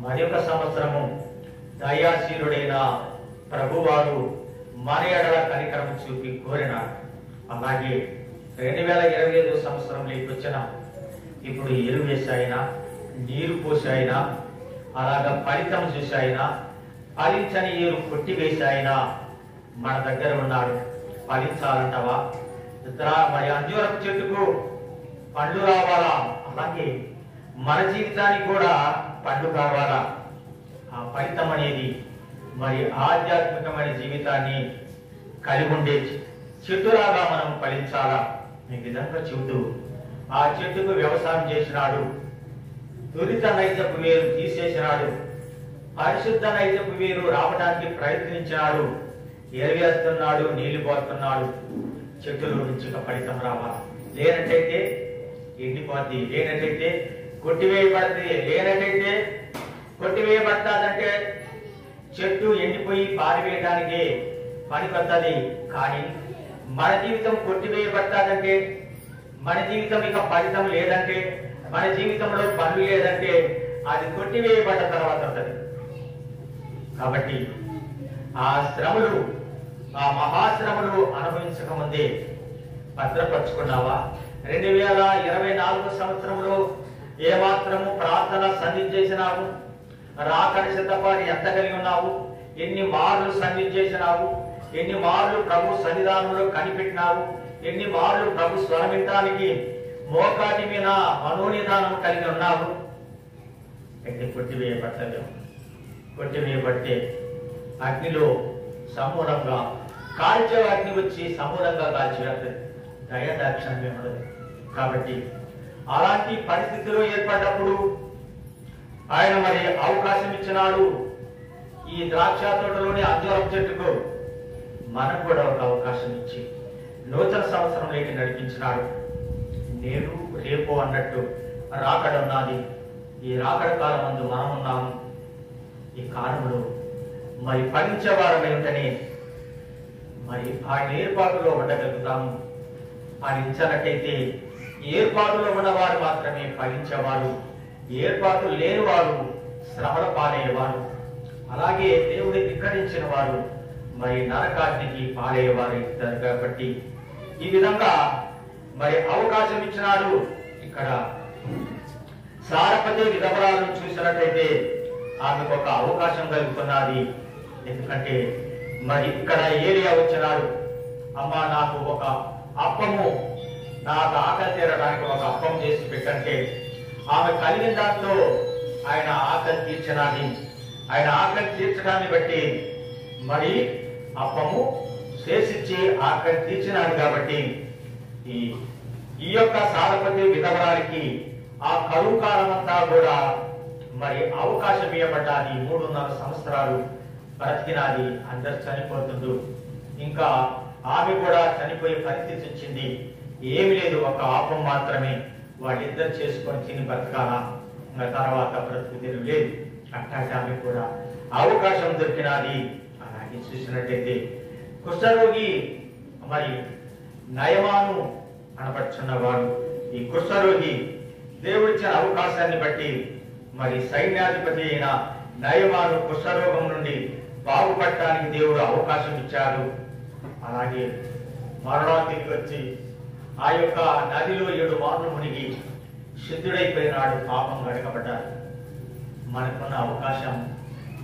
మరి ఒక సంవత్సరము దయాశీలుడైన ప్రభువారు మన ఎడల కనికరం చూపి కోరినారు. అలాగే 2025 సంవత్సరంలోకి వచ్చిన ఇప్పుడు ఎరువు వేసాయినా, నీరు పోసాయినా, అలాగా ఫలితం చూసాయినా, ఫలించని ఏరు కొట్టివేసాయినా మన దగ్గర ఉన్నాడు. ఫలించాలంటావా? మరి అంజూరపు చెట్టుకు పండ్లు రావాలా, అలాగే మన జీవితానికి కూడా పండ్లు కావాలా. ఆ ఫలితం అనేది మరి ఆధ్యాత్మికమైన జీవితాన్ని కలిగి ఉండే చెట్టులాగా మనం ఫలించాలా. ఈ విధంగా చెబుతూ ఆ చెట్టుకు వ్యవసాయం చేసినాడు, దురిత నైజపు వేరు తీసేసినాడు, పరిశుద్ధ నైజపు వేరు రావడానికి ప్రయత్నించినాడు, ఎరవేస్తున్నాడు, నీళ్లు పోతున్నాడు. చెట్టులో నుంచి ఫలితం రావాలి. లేనట్టయితే ఎండిపోద్ది, లేనట్టయితే కొట్టివేయబడుతుంది, లేనట్టయితే కొట్టివేయబడతాదంటే చెట్టు ఎండిపోయి పారివేయడానికి పనికొత్తది. కానీ మన జీవితం కొట్టివేయబడతాదంటే, మన జీవితం ఇక ఫలితం లేదంటే, మన జీవితంలో పనులు లేదంటే అది కొట్టివేయబడ్డ తర్వాత ఉంటుంది. కాబట్టి ఆ శ్రమలు, ఆ మహాశ్రమలు అనుభవించక ముందే భద్రపరుచుకున్నావా? 2024 సంవత్సరంలో ఏమాత్రము ప్రార్థన సన్నిధి చేసినావు? రాకడి సిద్ధపాటు ఎంత కలిగి ఉన్నావు? ఎన్ని మార్లు సన్నిధి చేసినావు? ఎన్ని మార్లు ప్రభు సన్నిధానంలో కనిపెట్టినావు? ఎన్ని మార్లు ప్రభు స్వరమించడానికి మోకాటి మీద మనోనిధానం కలిగి ఉన్నావు? అయితే కొట్టివేయబడతావు. కొట్టివేయబడితే అగ్నిలో సమూలంగా కాల్చే అగ్ని వచ్చి సమూలంగా కాల్చివేస్తుంది. దయాదాక్షిణ్యం ఉండదు. కాబట్టి అలాంటి పరిస్థితిలో ఏర్పడ్డప్పుడు ఆయన మరి అవకాశం ఇచ్చినాడు. ఈ ద్రాక్ష తోటలోని అంజూరపు చెట్టుకు మనకు కూడా ఒక అవకాశం ఇచ్చి నూతన సంవత్సరంలోకి నడిపించినాడు. నేడు రేపు అన్నట్టు రాకడ ఉన్నది. ఈ రాకడ కాలం ముందు మనం ఉన్నాము. ఈ కాలంలో మరి ఫలించేవారం ఏమిటని మరి ఆయన ఏర్పాటులో ఉండగలుగుతాము. ఆయన ఇచ్చినట్టయితే ఏర్పాటులో ఉన్నవారు మాత్రమే ఫలించేవారు, ఏర్పాటు లేని వారు శ్రమల పాలయ్యేవారు, అలాగే దేవుడి ధిక్కరించిన వారు మరి నరకాగ్నికి పాలయ్యేవారు ఇస్తారు. కాబట్టి ఈ విధంగా మరి అవకాశం ఇచ్చినాడు. ఇక్కడ సారపతి విధవరాలను చూసినట్టయితే ఆమెకు ఒక అవకాశం కలుగుతున్నది. ఎందుకంటే మరి ఇక్కడ ఏరియా వచ్చినాడు, అమ్మా నాకు ఒక అప్పము, నాకు ఆకలి తీరడానికి ఒక అప్పం చేసి పెట్టంటే ఆమె కలిగిన దాంతో ఆయన ఆకలి తీర్చినది. ఆయన ఆకలి తీర్చడాన్ని బట్టి మరి అప్పము చేసిచ్చి ఆకలి తీర్చినాడు. కాబట్టి ఈ యొక్క సారపతి విధవరానికి ఆ కరువు కాలం అంతా కూడా మరి అవకాశం ఇవ్వబడ్డాది. 3.5 సంవత్సరాలు బ్రతికినాది. అందరు చనిపోతుండ్రు. ఇంకా ఆమె కూడా చనిపోయే పరిస్థితి వచ్చింది. ఏమి లేదు, ఒక ఆపం మాత్రమే. వాళ్ళిద్దరు చేసుకొని తిని బ్రతకాల, తర్వాత బ్రతుకు తెరువు లేదు. అట్లాంటి ఆమె కూడా అవకాశం దొరికినది. అలాగే చూసినట్టయితే కుష్ఠరోగి మరి నయమాను అనబడుచున్నవాడు. ఈ కుష్ఠరోగి దేవుడిచ్చిన అవకాశాన్ని బట్టి మరి సైన్యాధిపతి అయిన నయమాను కుష్ఠరోగం నుండి బాగుపడటానికి దేవుడు అవకాశం ఇచ్చాడు. అలాగే మరణానికి వచ్చి ఆ యొక్క నదిలో 7 మార్లు మునిగి సిద్ధుడైపోయినాడు. పాపం గడకబడ్డాడు. మనకున్న అవకాశం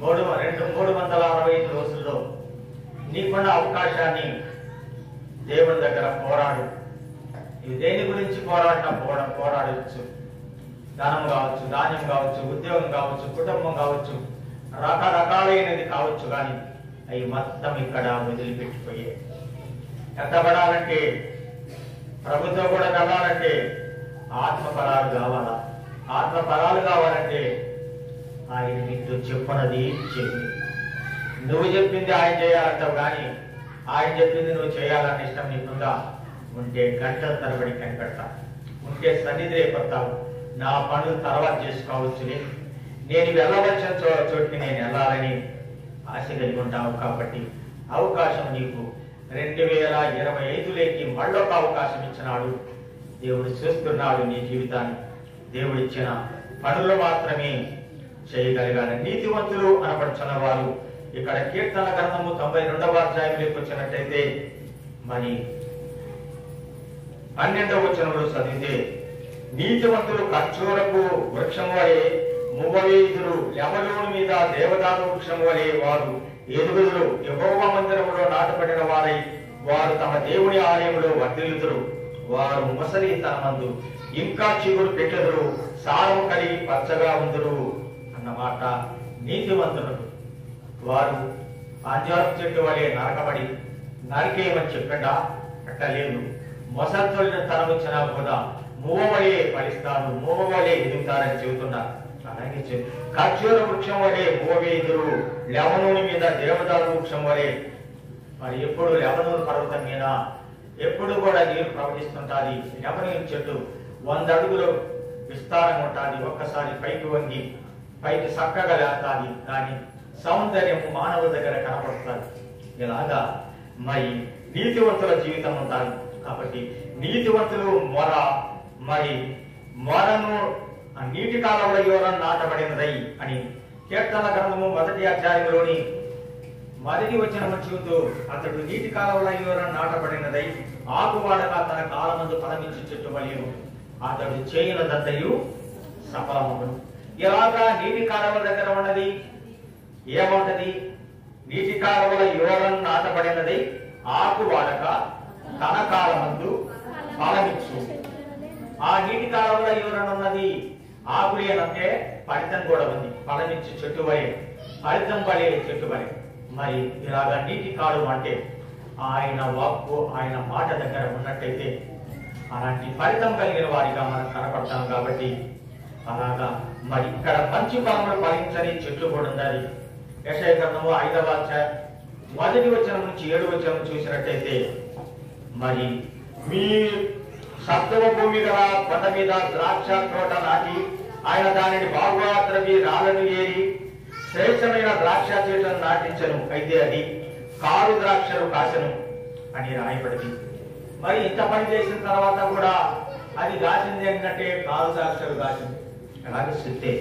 365 రోజుల్లో నీకున్న అవకాశాన్ని దేవుని దగ్గర పోరాడు. ఇది దేని గురించి పోరాడవచ్చు. ధనం కావచ్చు, ధాన్యం కావచ్చు, ఉద్యోగం కావచ్చు, కుటుంబం కావచ్చు, రకరకాలైనది కావచ్చు. కానీ అవి మొత్తం ఇక్కడ వదిలిపెట్టిపోయే ఎత్తబడాలంటే, ప్రభుత్వం కూడా వెళ్ళాలంటే ఆత్మ ఫలాలు కావాలా. ఆత్మ ఫలాలు కావాలంటే ఆయన నీతో చెప్పున్నది చేసి, నువ్వు చెప్పింది ఆయన చేయాలంటావు. కానీ ఆయన చెప్పింది నువ్వు చేయాలని ఇష్టం నీకుందా ఉంటే గంటల తరబడి కనిపెడతా, ఉంటే సన్నిధి రేపడతావు. నా పనులు తర్వాత చేసుకోవచ్చు, నేను వెళ్ళవలసిన చోటికి నేను వెళ్ళాలని ఆశ కలిగి ఉంటావు. కాబట్టి అవకాశం నీకు 2025లోకి మళ్ళొక అవకాశం ఇచ్చినాడు. దేవుడు చూస్తున్నాడు నీ జీవితాన్ని. దేవుడిచ్చిన పనులు మాత్రమే చేయగలిగాలి. నీతివంతులు అనపడుచున్న వారు ఇక్కడ కీర్తన గ్రంథము 92వ అధ్యాయంలోకి వచ్చినట్టయితే మరి 12వ వచనంలో చదివితే, నీతివంతులు ఖర్జూరపు వృక్షం వలె మువ్వవేయుదురు, లెబనోను మీద దేవదారు వృక్షం వలె వారు ఎదుగుదురు. యెహోవా మందిరములో నాటబడిన వారై వారు తమ దేవుని ఆలయంలో వర్ధిల్లుదురు. వారు ముసలి తనమందు ఇంకా చిగురు పెట్టెదరు, సారం కలిగి పచ్చగా ఉందురు అన్నమాట. నీతివంతులకు వారు అంజూరపు చెట్టు వలె నరకేయమని చెప్పండా? అట్టలేదు. మొసలి తరం వచ్చినా కూడా మూవవలే ఫలిస్తారు, మూవవలే ఎదుగుతారని చెబుతున్నారు. అలాగే ఖర్జూర వృక్షం వలె మూవవేయుదురు, లెబనోను మీద దేవదారు వృక్షం వలె. మరి ఎప్పుడు లెబనోను పర్వతం మీద ఎప్పుడు కూడా నీరు ప్రవహిస్తుంటాది. లెబనోను చెట్టు 100 అడుగులు విస్తారంగా ఉంటుంది. ఒక్కసారి పైకి వంగి పైకి చక్కగా లేస్తాది. కానీ సౌందర్యము మానవుల దగ్గర కనపడుతుంది. ఇలాగా మరి నీతివంతుల జీవితం ఉంటుంది. కాబట్టి నీతివంతులు మొరను నీటి కాలంలో యోరం నాటబడినదై అని కీర్తన గ్రంథము 1వ అధ్యాయంలోని 1వ వచనము చూస్తూ, అతడు నీటి కాలంలో యోరం నాటబడినదై ఆకువాడక తన కాలమందు ఫలమించు చెట్టు వలెను, అతడు చేయనదంతయు సఫలమగును. ఇలాగా నీటి కాలువల దగ్గర ఉన్నది ఏముంటది? నీటి కాలువల యోరం నాటబడినదై ఆకువాడక తన కాలమందు ఫలమిచ్చు. ఆ నీటి కాలువల యోరం ఉన్నది. ఆకులు ఏనంటే ఫలితం కూడా ఉంది. ఫలమిచ్చు చెట్టు వలె, ఫలితం పడే చెట్టు వలె. మరి ఇలాగా నీటి కాలువ అంటే ఆయన వాక్కు, ఆయన మాట దగ్గర ఉన్నట్టయితే అలాంటి ఫలితం కలిగిన వారిగా మనం కనపడతాం. కాబట్టి అలాగా మరి ఇక్కడ మంచి ఫలములు ఫలించని చెట్లు కూడా ఉన్నది. యెషయా గ్రంథము 5వ అధ్యాయం 1వ వచనం నుంచి 7వ వచనం చూసినట్టయితే, మరి మీ సత్వ భూమి గల కొండ మీద ద్రాక్ష తోట నాటి ఆయన దానిని బాగుగా త్రవ్వి రాళ్లను ఏరి శ్రేష్టమైన ద్రాక్ష చెట్లను నాటించను, అయితే అది కారు ద్రాక్షలు కాసను అని రాయబడింది. మరి ఇంత పని చేసిన తర్వాత కూడా అది కాసింది ఏంటంటే కారు ద్రాక్షలు కాసింది. అలాగే చూస్తే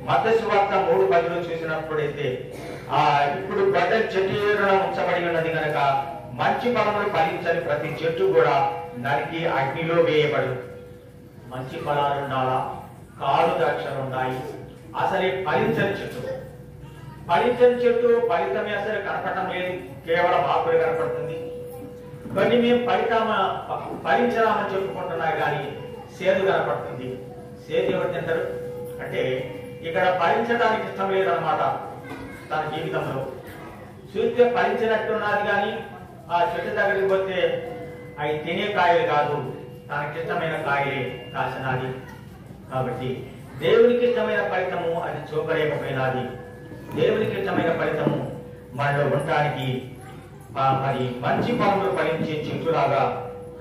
మత్తయి సువార్త 3:10 చూసినప్పుడైతే ఇప్పుడు గడ్డ చెట్టు ఏరున ఉంచబడి ఉన్నది కనుక మంచి ఫలములు ఫలించని ప్రతి చెట్టు కూడా నరికి అగ్నిలో వేయబడు. మంచి ఫలాలు ఉండాలా, కారు ద్రాక్షలు ఉన్నాయి. అసలు ఫలించని చెట్టు ఫలితమే అసలు కనపడటం లేదు, కేవలం ఆకులు కనపడుతుంది. కొన్ని మేము ఫలించడామని చెప్పుకుంటున్నాయి కానీ సేదు కనపడుతుంది. సేదు ఎవరు తింటారు అంటే ఇక్కడ ఫలించడానికి ఇష్టం లేదనమాట. తన జీవితంలో చూస్తే ఫలించినట్టున్నది కానీ ఆ చెట్టు దగ్గరికి పోతే అవి తినే కాయలు కాదు, తనకిష్టమైన కాయలే కాసినది. కాబట్టి దేవునికి ఇష్టమైన ఫలితము అది చూపలేకపోయినది. దేవునికి ఇష్టమైన ఫలితము మనలో ఉండటానికి మరి మంచి పనులు ఫలించే చెట్టులాగా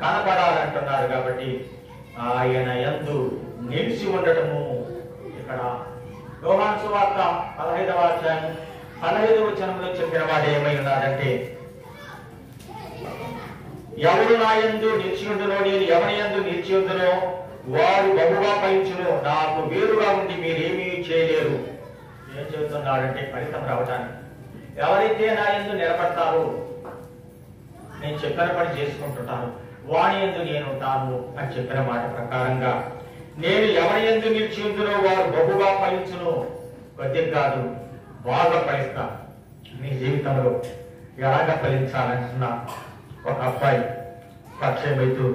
కనపడాలంటున్నారు. కాబట్టి ఆయన యందు నిలిచి ఉండటము. ఇక్కడ యోహాను సువార్త 15వ అధ్యాయం 15వ వచనంలో చెప్పిన మాట ఏమై ఉన్నాడంటే, ఎవరు నా యందు నిలిచి ఉండునో, నేను ఎవరి యందు నిలిచి ఉండునో వారు బహుగా ఫలించును, నాకు వేరుగా ఉండి మీరేమీ చేయలేరు. ఏం చెబుతున్నాడంటే ఫలితం రావడానికి ఎవరైతే నా యందు నిలబడతారో, నేను చెప్పిన పని చేసుకుంటున్నాను, వాని యందు నేను ఉంటాను అని చెప్పిన మాట ప్రకారంగా నేను ఎవరి యందు నిలిచి ఉందునో వారు బహుగా ఫలించును. కొద్దిగా కాదు, బాగా ఫలిస్తా. నీ జీవితంలో ఎలాగ ఫలించాలంటున్న ఒక అబ్బాయి పరిచయం అవుతూ,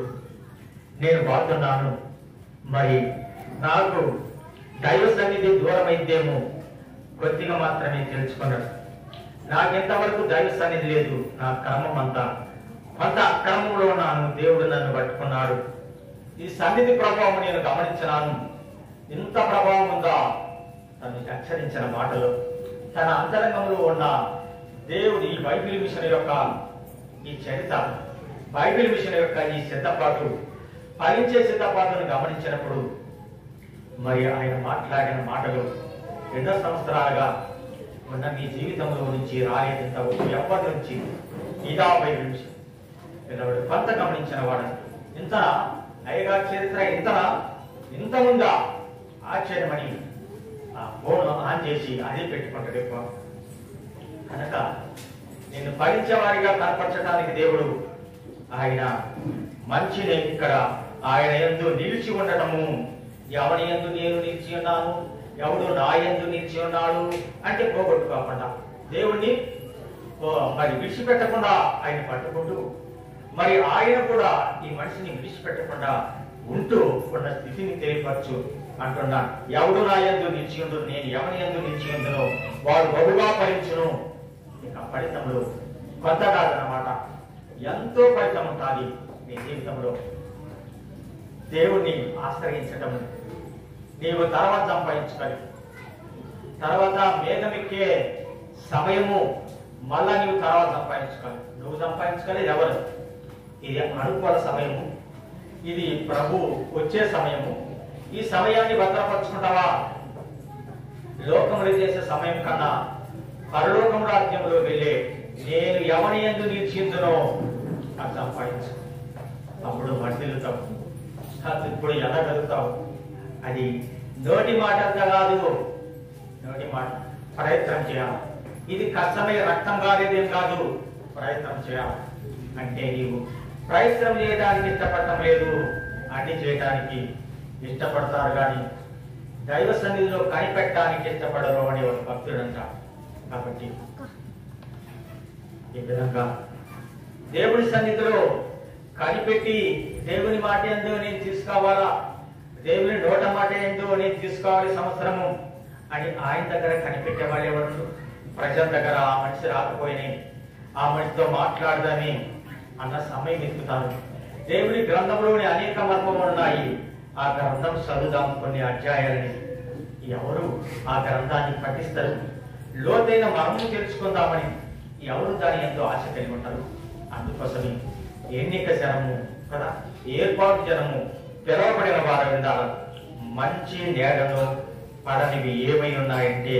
నేను బాగున్నాను, మరి నాకు దైవ సన్నిధి దూరం అయితేమో కొద్దిగా మాత్రమే తెలుసుకున్నాడు. నాకెంతవరకు దైవ సన్నిధి లేదు, నా క్రమం అంతా కొంత అక్రమంలో ఉన్నాను, దేవుడు నన్ను పట్టుకున్నాడు. ఈ సన్నిధి ప్రభావం నేను గమనించినాను. ఇంత ప్రభావం ఉందా? తను హెచ్చరించిన మాటలు, తన అంతరంగంలో ఉన్న దేవుడి బైబిల్ మిషన్ యొక్క ఈ చరిత్ర, బైబిల్ మిషన్ యొక్క ఈ సిద్ధపాటు, ఫలించే సిద్ధపాటును గమనించినప్పుడు మరి ఆయన మాట్లాడిన మాటలు ఎన్నో సంవత్సరాలుగా ఉన్న మీ జీవితంలో నుంచి రాలేదంత ఎప్పటి నుంచి ఇదా బైబిల్ మిషన్ పిల్లవాడు కొంత గమనించిన వాడు, ఇంత అయ్యగా చరిత్ర ఇంత ఉందా ఆశ్చర్యమని ఆ ఫోన్ ఆన్ చేసి అదే పెట్టుకుంటాడు ఎక్కువ. కనుక నేను ఫలించేవారిగా కనపరచడానికి దేవుడు ఆయన మంచిని ఇక్కడ ఆయన యందు నిలిచి ఉండటము, ఎవరి యందు నేను నిలిచి ఉన్నాను, ఎవడు నా యందు నిలిచి ఉన్నాడు అంటే పోగొట్టుకోకుండా దేవుణ్ణి మరి విడిచిపెట్టకుండా ఆయన పట్టుకుంటూ, మరి ఆయన కూడా ఈ మనిషిని విడిచిపెట్టకుండా ఉంటూ ఉన్న స్థితిని తెలియపరచు అంటున్నా. ఎవడు నా యందు నిలిచి ఉండు, నేను ఎవరి యందు నిలిచి ఉందునో వాడు బహుగా ఫలించును. ఇక ఫలితంలో కొత్త కాదన్నమాట, ఎంతో ఫలితం ఉంటుంది నీ జీవితంలో. దేవుణ్ణి ఆశ్రయించటం, నీవు తర్వాత సంపాదించుకోవాలి, తర్వాత మేఘమెక్కే సమయము మళ్ళా నీవు తర్వాత సంపాదించుకోవాలి. నువ్వు సంపాదించుకోవాలి ఎవరు? ఇది అనుకూల సమయము, ఇది ప్రభు వచ్చే సమయము. ఈ సమయాన్ని భద్రపరుచుకుంటావా? లోకములు చేసే సమయం కన్నా పరలోకం రాజ్యంలో వెళ్ళే నేను ఎవరి యందు నిలిచిందునో అది సంపాదించు. అప్పుడు వర్ధిల్లుతావు. ఇప్పుడు ఎలా కలుగుతావు? అది నోటి మాట అంతా కాదు, నోటి మాట ప్రయత్నం చేయాలి. ఇది కష్టమై రక్తం కాలేదేం కాదు, ప్రయత్నం చేయాలి. అంటే నీవు ప్రయత్నం చేయడానికి ఇష్టపడటం లేదు, అన్ని చేయడానికి ఇష్టపడతారు కానీ దైవ సన్నిధిలో కనిపెట్టడానికి ఇష్టపడరు అనే ఒక భక్తుడంట. కాబట్టి ఈ విధంగా దేవుని సన్నిధిలో కనిపెట్టి దేవుని మాట ఏందో నేను తీసుకోవాలా, దేవుని నోట మాట ఏందో నేను తీసుకోవాలి సంవత్సరము అని ఆయన దగ్గర కనిపెట్టే వాళ్ళు ఎవరు? ప్రజల దగ్గర ఆ మనిషి రాకపోయినాయి, ఆ మనిషితో మాట్లాడదామే అన్న సమయం ఎక్కుతాను. దేవుని గ్రంథంలోని అనేక మర్మములు ఉన్నాయి, ఆ గ్రంథం చదువుదాం కొన్ని అధ్యాయాలని. ఎవరు ఆ గ్రంథాన్ని పఠిస్తారు? లోతైన మర్మం తెలుసుకుందామని ఎవరు దాని ఎంతో ఆశ కలిగి ఉంటారు. అందుకోసమే ఎన్నిక జనము కదా, ఏర్పాటు జనము, పిలవబడిన వారు విధాలు మంచి నేడను పడనివి ఏమై ఉన్నాయంటే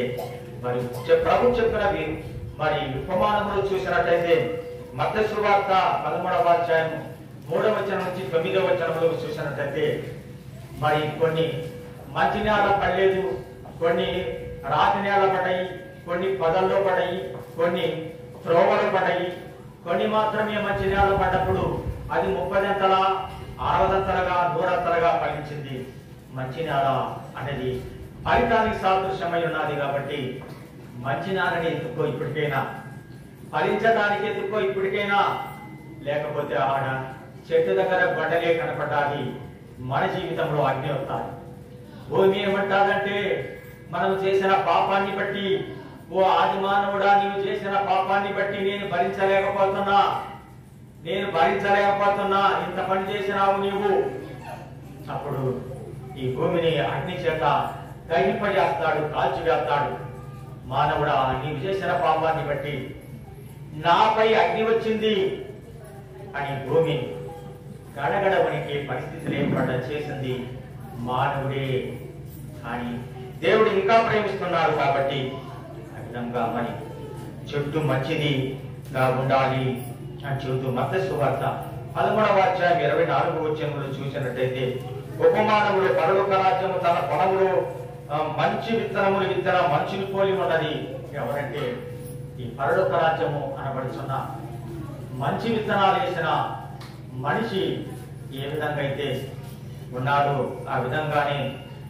మరి ప్రభు చెప్పినవి. మరి ఉపమానములు చూసినట్లయితే మత్తయి సువార్త 13వ అధ్యాయం 3వ వచనం నుంచి 9వ వచనంలో చూసినట్లయితే మరి కొన్ని మంచి నేల పడలేదు, కొన్ని రాతి నేల పడ్డాయి, కొన్ని పొదల్లో పడ్డాయి, కొన్ని త్రోవలు పడ్డాయి, కొన్ని మాత్రమే మంచి నేల పడ్డప్పుడు అది 30 60 100 ఫలించింది. మంచి నేల అనేది ఫలితానికి సాదృశ్యమై ఉన్నది. కాబట్టి మంచి నేలని ఎత్తుకో ఇప్పటికైనా, ఫలించడానికి ఎత్తుకో ఇప్పటికైనా. లేకపోతే ఆడ చెట్టు దగ్గర గొడ్డలే కనపడాలి, మన జీవితంలో అగ్ని వస్తాయి. భూమి ఏమంటాదంటే మనం చేసిన పాపాన్ని బట్టి, ఓ ఆది మానవుడా నీవు చేసిన పాపాన్ని బట్టి నేను భరించలేకపోతున్నా, ఇంత పని చేసినావు నీవు. అప్పుడు ఈ భూమిని అగ్ని చేత దహింపజేస్తాడు, కాల్చివేస్తాడు. మానవుడా నీవు చేసిన పాపాన్ని బట్టి నాపై అగ్ని వచ్చింది అని భూమి గడగడ వణికే పరిస్థితులు ఏర్పడ్డ చేసింది మానవుడే. కానీ దేవుడు ఇంకా ప్రేమిస్తున్నాడు. కాబట్టి ఆ విధంగా మరి చెట్టు మంచిదిగా ఉండాలి అని చెబుతూ మత్తయి సువార్త 13వ అధ్యాయం 24వ వచనంలో చూసినట్టయితే ఉపమానములు పరలోక రాజ్యము తన పొలములో మంచి విత్తనములు విత్తన మనుషుని పోలి ఉన్నది. ఎవరంటే ఈ పరలోక రాజ్యము అనబడుతున్న మంచి విత్తనాలు వేసిన మనిషి ఏ విధంగా అయితే ఉన్నాడో ఆ విధంగానే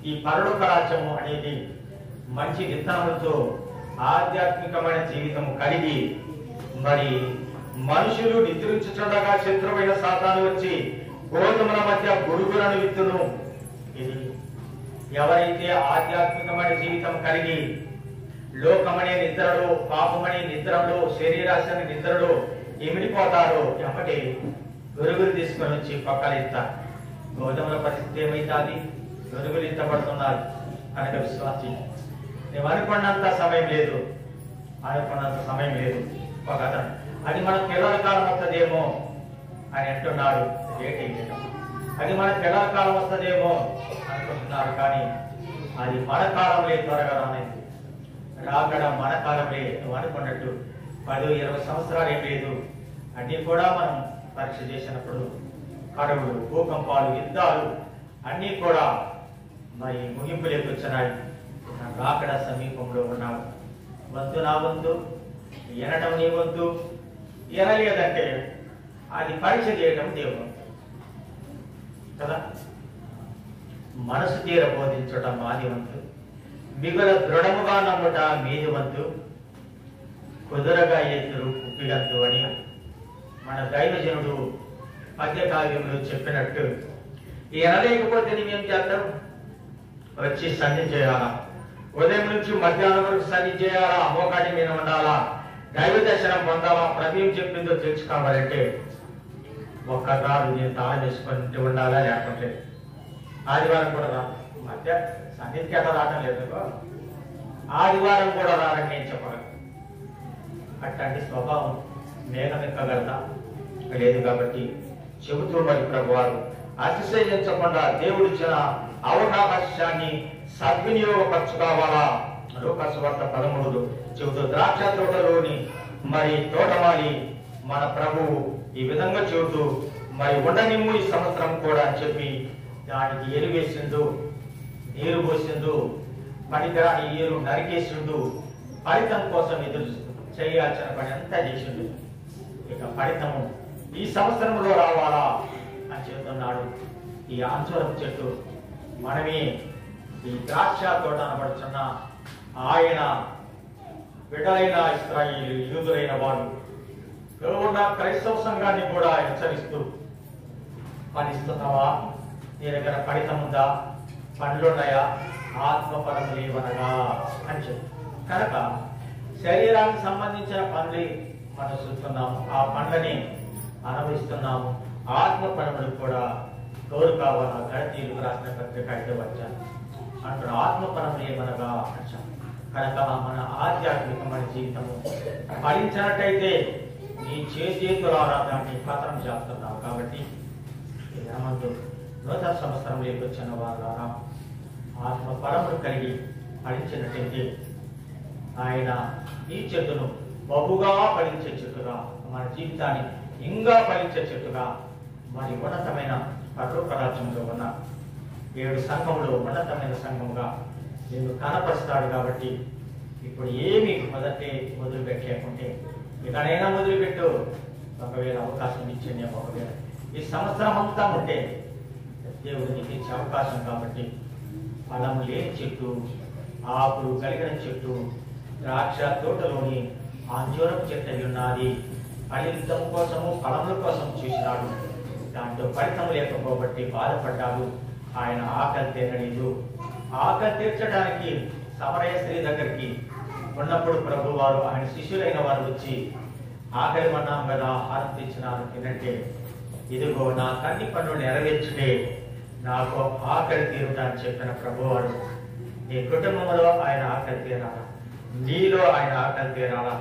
ఈ పరలోక రాజ్యము అనేది మంచి విత్తనములతో ఆధ్యాత్మికమైన జీవితము కలిగి మరి మనుషులు నిద్రించుచుండగా శత్రువైన సాతాను వచ్చి గోధుమల మధ్య గురుగులను విత్తును. ఇది ఎవరైతే ఆధ్యాత్మికమైన జీవితం కలిగి లోకమనే నిద్రలో, పాపమనే నిద్రలో, శరీరాశని నిద్రలో ఇమిడిపోతారో ఎప్పటి గొరుగులు తీసుకొని వచ్చి పక్కలు ఇస్తారు. గోధుమల పరిస్థితి ఏమైతుంది? గొరుగులు ఇత్తబడుతున్నారు కనుక విశ్వాసి, నువ్వు అనుకున్నంత సమయం లేదు, అనుకున్నంత సమయం లేదు. ఒక అతను అది మన పిల్లల కాలం వస్తుందేమో అని అంటున్నాడు. అది మన పిల్లల కాలం వస్తుందేమో అనుకుంటున్నారు, కానీ అది మన కాలంలో త్వరగా రానైంది. రాకడ మన కాలంలో నువ్వు అనుకున్నట్టు 10-20 సంవత్సరాలు ఏం లేదు. అన్ని కూడా మనం పరీక్ష చేసినప్పుడు కరువులు, భూకంపాలు, యుద్ధాలు అన్నీ కూడా మరి ముగింపులోకి వచ్చినాయి. రాకడ సమీపంలో ఉన్నాడు. వంతు నా వంతు, వినటం నీ వంతు. వినలేదంటే అది పరీక్ష చేయటం దేవుడు కదా. మనసు తీర బోధించటం మాది వంతు, మిగుల దృఢముగా నమ్ముట మీది వంతు, కుదురగా ఎదురు కుప్పిగంతు అని మన దైవజనుడు పద్యకావ్యంలో చెప్పినట్టు, వినలేకపోతే నీవేం చేస్తావు? వచ్చి సన్నిధి చేయాలా, ఉదయం నుంచి మధ్యాహ్నం వరకు సన్నిధి చేయాలా, మోకాడి మీద ఉండాలా, దైవ దర్శనం పొందాలా, ప్రతి చెప్పిందో తెలుసుకోవాలంటే ఒక్కసారి నేను తాళం వేసుకుంటూ ఉండాలా, లేకుంటే ఆదివారం కూడా రా. మధ్య సన్నిధికి ఎట్లా రావటం లేదు, ఆదివారం కూడా రాలని నేను చెప్పగలను. అట్లాంటి స్వభావం మేఘం ఎక్కగలదా? లేదు. కాబట్టి చెబుతూ మరి ప్రభువారు అతిశయించకుండా దేవుడిచ్చిన అవకాశాన్ని సద్వినియోగపరచుకోవాలా. లూకాసు వార్త 13 చెబుతూ ద్రాక్ష తోటలోని మరి తోటమాలి మన ప్రభువు ఈ విధంగా చెబుతూ మరి ఉండనిమ్ము ఈ సంవత్సరం కూడా అని చెప్పి దానికి ఎరువేసిండు, నీరు పోసిండు, పనికిరాని ఏరు నరికేసిండు, ఫలితం కోసం ఎదురు చేయాల్సిన పని అంతా చేసిండు. ఇక ఫలితము ఈ సంవత్సరంలో రావాలా అని చెప్తున్నాడు. ఈ అంచురపు చెట్టు మనమే ఈ ద్రాక్ష తోట అనబడుచున్న ఆయన బిడ్డలైన ఇశ్రాయేలు యూదులైన వారు ఉన్న క్రైస్తవ సంఘాన్ని కూడా హెచ్చరిస్తూ, ఫలిస్తున్నావా? నీ దగ్గర ఫలితం ఉందా? పండ్లున్నాయా? ఆత్మఫలం లేవనగా అని చెప్పి కనుక శరీరానికి సంబంధించిన పండ్లు మనం చూస్తున్నాము, ఆ పండ్లని అనుభవిస్తున్నాము. ఆత్మ ఫలములు కూడా కోరు కావాలా. గణతీయులకు రాసిన పత్రిక 5వ అధ్యాయం అంటారు, ఆత్మ ఫలములు ఏమనగా అంటాం. కనుక మన ఆధ్యాత్మికమైన జీవితము ఫలించినట్టయితే నీ చేతులారా దాన్ని పతనం చేస్తున్నావు. కాబట్టి ఏమంటూ నూతన సంవత్సరంలోకి వచ్చిన వారు ఆత్మ ఫలములు కలిగి ఫలించినట్టయితే ఆయన ఈ చెట్టును బహుగా ఫలించే చెట్టుగా, మన జీవితాన్ని ఇంకా ఫలించే చెట్టుగా మరి ఉన్నతమైన పరలోక రాజ్యంలో ఉన్న 7 సంఘంలో ఉన్నతమైన సంఘంగా నేను కనపరుస్తాడు. కాబట్టి ఇప్పుడు ఏమి మొదలు పెట్టలేకుంటే ఇకనైనా మొదలుపెట్టు. ఒకవేళ అవకాశం ఇచ్చింది, ఒకవేళ ఈ సంవత్సరం అంతా ఉంటే దేవుడు నీకు ఇచ్చే అవకాశం. కాబట్టి ఫలము లేని చెట్టు, ఆకులు కలిగిన చెట్టు ద్రాక్ష తోటలోని అంజూరపు చెట్టు ఉన్నది. ఫలితం కోసము, ఫలముల కోసం చూసినాడు. దాంట్లో ఫలితం లేకపోబట్టి బాధపడ్డాడు. ఆయన ఆకలి తీరలేదు. ఆకలి తీర్చడానికి సమరయ స్త్రీ దగ్గరికి ఉన్నప్పుడు ప్రభు వారు ఆయన శిష్యులైన వారు వచ్చి ఆకలి మన్నాం కదా, ఆహారం తెచ్చినారు తినంటే, ఇదిగో నా కన్ని పన్ను నెరవేర్చుడే నాకు ఆకలి తీరుతా అని చెప్పిన ప్రభువారు, నీ కుటుంబంలో ఆయన ఆకలి తీరాలా, నీలో ఆయన ఆకలి తీరాలా,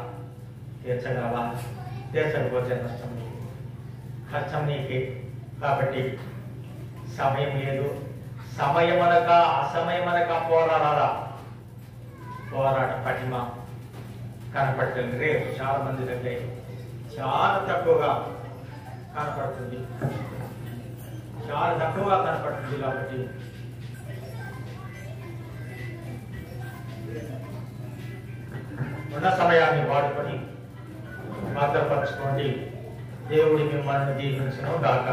తీర్చగలవా? తీర్చకపోతే నష్టం నీకు, కష్టం నీకే. కాబట్టి సమయం లేదు, సమయమనక అసమయమనక పోరాడాలా. పోరాట పటిమ కనపడుతుంది. రేపు చాలా మంది దగ్గర చాలా తక్కువగా కనపడుతుంది, చాలా తక్కువగా కనపడుతుంది. కాబట్టి ఉన్న సమయాన్ని వాడుకొని భద్రపరచుకోండి. దేవుడి మిమ్మల్ని దీవించును గాక.